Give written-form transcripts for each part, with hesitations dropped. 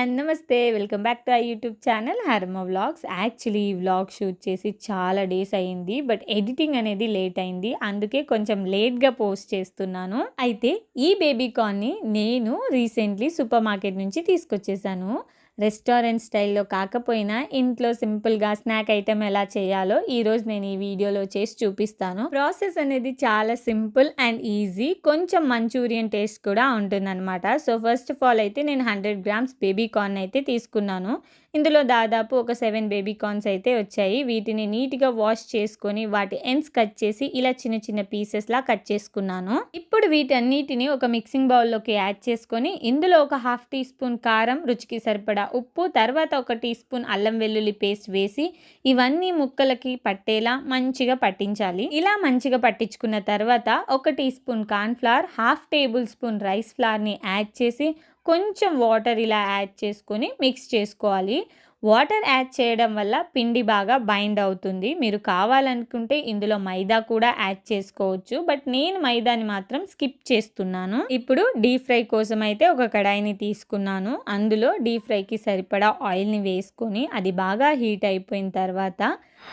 And నమస్తే. Welcome back to our YouTube channel Harma vlogs. Actually ఈ vlog shoot చేసి చాలా డేస్ అయింది. బట్ ఎడిటింగ్ అనేది లేట్ అయింది. అందుకే కొంచెం లేట్గా పోస్ట్ చేస్తున్నాను. అయితే ఈ బేబీ కార్న్ని నేను రీసెంట్లీ సూపర్ మార్కెట్ నుంచి తీసుకొచ్చేసాను. రెస్టారెంట్ స్టైల్లో కాకపోయినా ఇంట్లో సింపుల్గా స్నాక్ ఐటెం ఎలా చేయాలో ఈరోజు నేను ఈ వీడియోలో చేసి చూపిస్తాను. ప్రాసెస్ అనేది చాలా సింపుల్ అండ్ ఈజీ. కొంచెం మంచూరియన్ టేస్ట్ కూడా ఉంటుందన్నమాట. సో ఫస్ట్ ఆఫ్ ఆల్ అయితే నేను 100 గ్రామ్స్ బేబీ కార్న్ అయితే తీసుకున్నాను. ఇందులో దాదాపు ఒక 7 బేబీ కార్న్స్ అయితే వచ్చాయి. వీటిని నీట్గా వాష్ చేసుకొని వాటి ఎండ్స్ కట్ చేసి ఇలా చిన్న చిన్న పీసెస్లా కట్ చేసుకున్నాను. ఇప్పుడు వీటన్నిటిని ఒక మిక్సింగ్ బౌల్లోకి యాడ్ చేసుకొని ఇందులో ఒక 1/2 టీ స్పూన్ కారం, రుచికి సరిపడా ఉప్పు, తర్వాత 1 టీ స్పూన్ అల్లం వెల్లుల్లి పేస్ట్ వేసి ఇవన్నీ ముక్కలకి పట్టేలా మంచిగా పట్టించాలి. ఇలా మంచిగా పట్టించుకున్న తర్వాత 1 teaspoon cornflour, 1/2 tablespoon rice ఫ్లవర్ని యాడ్ చేసి కొంచెం వాటర్ ఇలా యాడ్ చేసుకొని మిక్స్ చేసుకోవాలి. వాటర్ యాడ్ చేయడం వల్ల పిండి బాగా బైండ్ అవుతుంది. మీరు కావాలనుకుంటే ఇందులో మైదా కూడా యాడ్ చేసుకోవచ్చు. బట్ నేను మైదాని మాత్రం స్కిప్ చేస్తున్నాను. ఇప్పుడు డీప్ ఫ్రై కోసం అయితే ఒక కడాయిని తీసుకున్నాను. అందులో డీప్ ఫ్రైకి సరిపడా ఆయిల్ని వేసుకొని అది బాగా హీట్ అయిపోయిన తర్వాత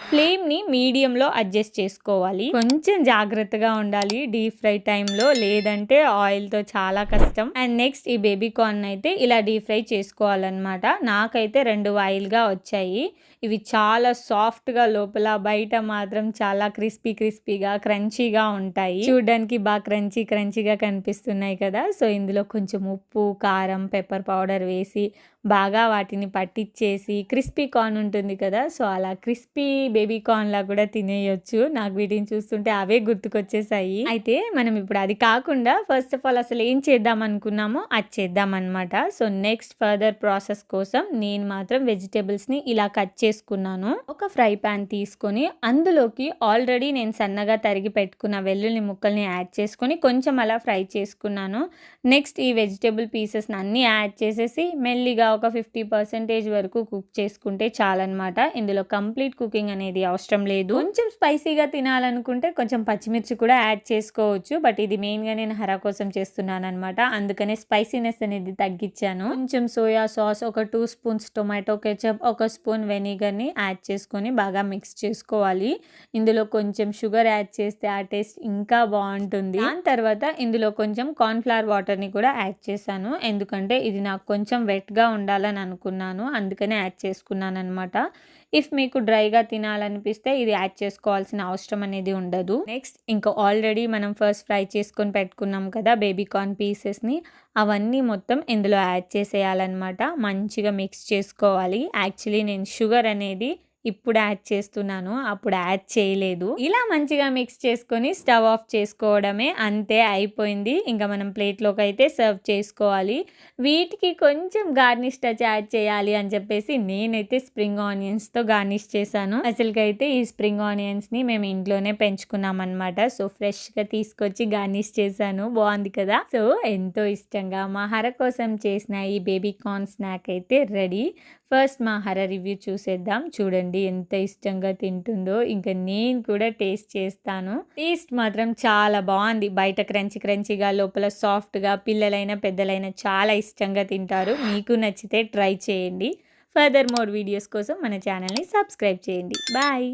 ఫ్లేమ్ని మీడియంలో అడ్జస్ట్ చేసుకోవాలి. కొంచెం జాగ్రత్తగా ఉండాలి డీప్ ఫ్రై టైంలో, లేదంటే ఆయిల్తో చాలా కష్టం. అండ్ నెక్స్ట్ ఈ బేబీ కార్న్ అయితే ఇలా డీప్ ఫ్రై చేసుకోవాలన్నమాట. నాకైతే 2 వాయిల్గా వచ్చాయి. ఇవి చాలా సాఫ్ట్గా లోపల, బయట మాత్రం చాలా క్రిస్పీగా క్రంచీగా ఉంటాయి. చూడడానికి బాగా క్రంచీగా కనిపిస్తున్నాయి కదా. సో ఇందులో కొంచెం ఉప్పు, కారం, పెప్పర్ పౌడర్ వేసి బాగా వాటిని పట్టించేసి క్రిస్పీ కార్న్ ఉంటుంది కదా, సో అలా క్రిస్పీ బేబీ కార్న్లా కూడా తినేయొచ్చు. నాకు వీటిని చూస్తుంటే అవే గుర్తుకొచ్చేసాయి. అయితే మనం ఇప్పుడు అది కాకుండా ఫస్ట్ ఆఫ్ ఆల్ అసలు ఏం చేద్దాం అనుకున్నామో అది చేద్దాం అనమాట. సో నెక్స్ట్ ఫర్దర్ ప్రాసెస్ కోసం నేను మాత్రం వెజిటేబుల్స్ని ఇలా కట్ చేసుకున్నాను. ఒక ఫ్రై ప్యాన్ తీసుకొని అందులోకి ఆల్రెడీ నేను సన్నగా తరిగి పెట్టుకున్న వెల్లుల్లి ముక్కల్ని యాడ్ చేసుకొని కొంచెం అలా ఫ్రై చేసుకున్నాను. నెక్స్ట్ ఈ వెజిటేబుల్ పీసెస్ని అన్నీ యాడ్ చేసేసి మెల్లిగా ఒక 50% వరకు కుక్ చేసుకుంటే చాలన్నమాట. ఇందులో కంప్లీట్ కుకింగ్ అనేది అవసరం లేదు. కొంచెం స్పైసీగా తినాలనుకుంటే కొంచెం పచ్చిమిర్చి కూడా యాడ్ చేసుకోవచ్చు. బట్ ఇది మెయిన్గా నేను హరా కోసం చేస్తున్నాను అనమాట. అందుకనే స్పైసీనెస్ అనేది తగ్గించాను. కొంచెం సోయా సాస్, ఒక 2 స్పూన్స్ టొమాటో కెచప్, 1 స్పూన్ వెనిగర్ని యాడ్ చేసుకొని బాగా మిక్స్ చేసుకోవాలి. ఇందులో కొంచెం షుగర్ యాడ్ చేస్తే ఆ టేస్ట్ ఇంకా బాగుంటుంది. దాని తర్వాత ఇందులో కొంచెం కార్న్ఫ్లవర్ వాటర్ని కూడా యాడ్ చేశాను. ఎందుకంటే ఇది నాకు కొంచెం వెట్గా ఉండాలని అనుకున్నాను, అందుకనే యాడ్ చేసుకున్నాను అనమాట. ఇఫ్ మీకు డ్రైగా తినాలనిపిస్తే ఇది యాడ్ చేసుకోవాల్సిన అవసరం అనేది ఉండదు. నెక్స్ట్ ఇంకా ఆల్రెడీ మనం ఫస్ట్ ఫ్రై చేసుకొని పెట్టుకున్నాం కదా బేబీ కార్న్ పీసెస్ని, అవన్నీ మొత్తం ఇందులో యాడ్ చేసేయాలన్నమాట. మంచిగా మిక్స్ చేసుకోవాలి. యాక్చువల్లీ నేను షుగర్ అనేది ఇప్పుడు యాడ్ చేస్తున్నాను, అప్పుడు యాడ్ చేయలేదు. ఇలా మంచిగా మిక్స్ చేసుకొని స్టవ్ ఆఫ్ చేసుకోవడమే, అంతే అయిపోయింది. ఇంకా మనం ప్లేట్లోకి అయితే సర్వ్ చేసుకోవాలి. వీటికి కొంచెం గార్నిష్ టచ్ యాడ్ చేయాలి అని చెప్పేసి నేనైతే స్ప్రింగ్ ఆనియన్స్తో గార్నిష్ చేశాను. అసలుకైతే ఈ స్ప్రింగ్ ఆనియన్స్ని మేము ఇంట్లోనే పెంచుకున్నాం అనమాట. సో ఫ్రెష్గా తీసుకొచ్చి గార్నిష్ చేశాను. బాగుంది కదా. సో ఎంతో ఇష్టంగా మా హర కోసం చేసిన ఈ బేబీ కార్న్ స్నాక్ అయితే రెడీ. ఫస్ట్ మా హర రివ్యూ చూసేద్దాం. చూడండి ఎంత ఇష్టంగా తింటుందో. ఇంకా నేను కూడా టేస్ట్ చేస్తాను. టేస్ట్ మాత్రం చాలా బాగుంది. బయట క్రంచీగా, లోపల సాఫ్ట్గా, పిల్లలైనా పెద్దలైనా చాలా ఇష్టంగా తింటారు. మీకు నచ్చితే ట్రై చేయండి. ఫర్దర్ మోర్ వీడియోస్ కోసం మన ఛానల్ని సబ్స్క్రైబ్ చేయండి. బాయ్.